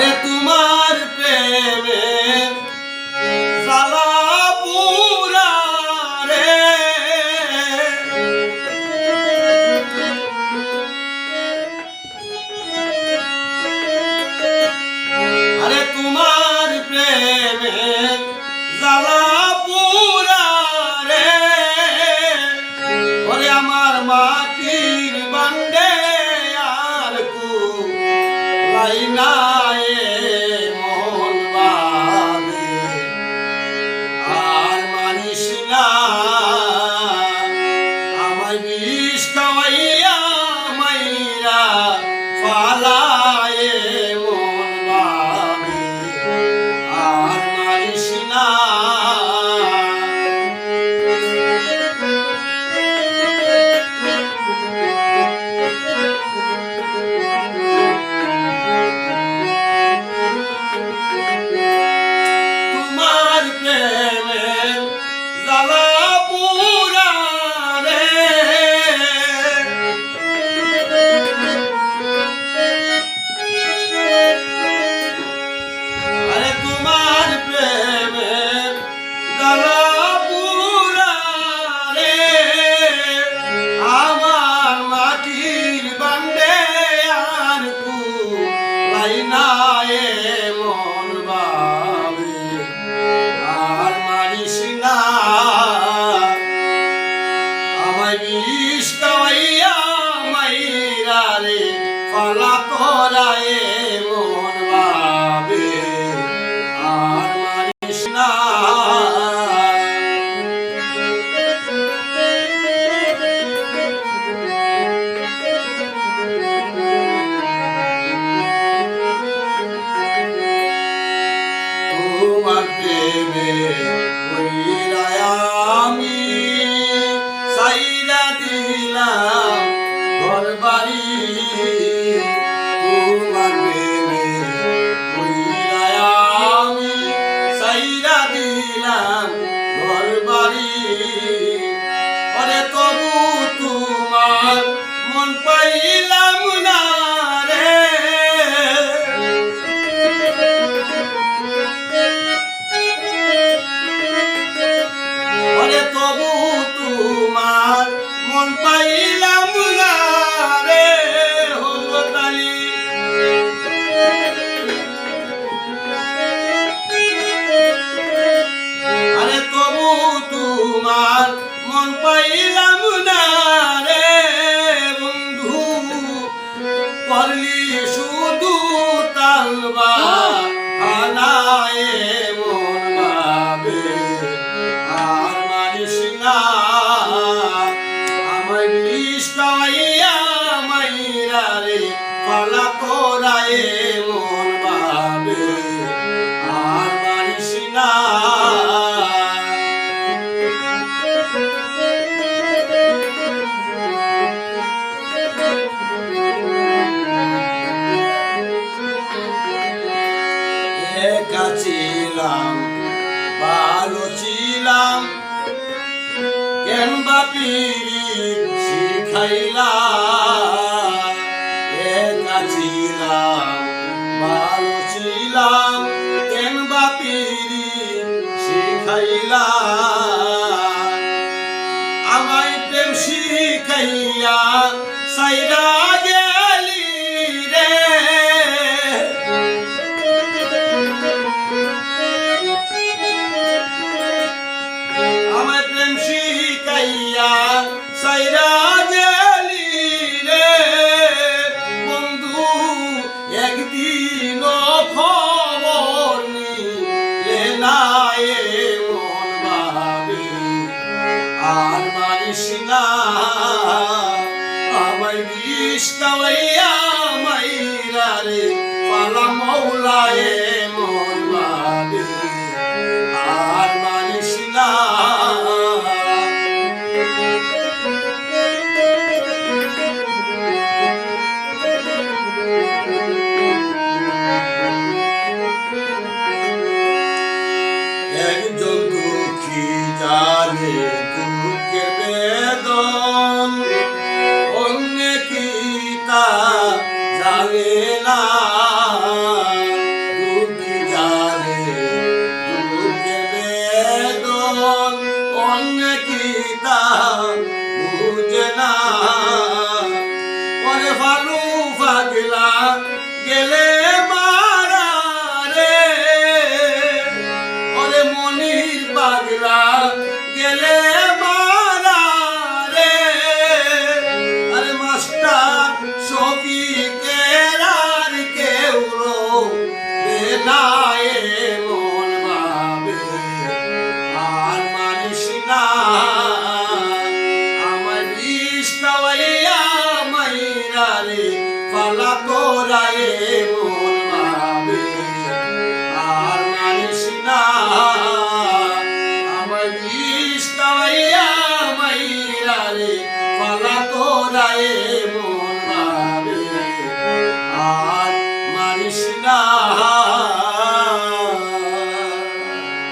ওরে তোমার প্রেমে জ্বালা পুরা রে, আরে তোমার প্রেমে জ্বালা পুরা রে, ওরে আমার মাটির বান্ডে আর কুলাই নাই মন বাঁধে আর মানিস না আমায় বিষ খাওয়াইয়া মাইরা ফালায়ে মন বাঁধে আর মানিস না। ফলা তোরায়ে মন বাবে আর মানিস না। তোমার প্রেমে কইরা আমি সাইরা দিলাম ঘর বাড়ি, তোমার প্রেমে কইরা আমি সাইরা দিলাম ঘর বাড়ি, ওরে তবু তোমার মন পাইলাম না রে, ওরে তবু তোমার মন পাইলাম না রে। আরে তবু তোমার মন পাইলাম না রে বন্ধু, করলি শুধু তালবা হানায়ে মন ভাবে আর মানিস না আমায় বিষ খাওয়াইয়া মাইরা রে ফলা তোরায়ে মন ভাবে আর মানিস না। একা ছিলাম ভালো ছিলাম কেন বা পীড়িত শিখাইলা, একা ছিলাম ভালো ছিলাম কেন বা পীড়িত শিখাইলা, আমায় প্রেম শিখাইয়া সাইরা গেলি রে, আমায় প্রেম শিখাইয়া সাইরা গেলি রে বন্ধু, একদিন খবর নিলে না মন ভাবে আর মানিস না আমায় বিষ খাওয়াইয়া মাইরা রে পালা মৌলায়ে মন ভাবে আর মানিস না। একজন দুঃখী জানে দুঃখের বেদন, অন্য কি তা জানে না। ভালু পাগলা গেলে মারা রে ওরে মনির পাগলা গেলে মারা রে আরে মাস্টার শফিকের আর কেউ রবে না এমন ভাবে আর মানিস না আমার বিষ খাওয়াইয়া মাইরা রে ফালা তোরা এমন ভাবে আর মানিস না আমার বিষ খাওয়াইয়া মাইরা রে ফালা তোরা এমন ভাবে আর মানিস না।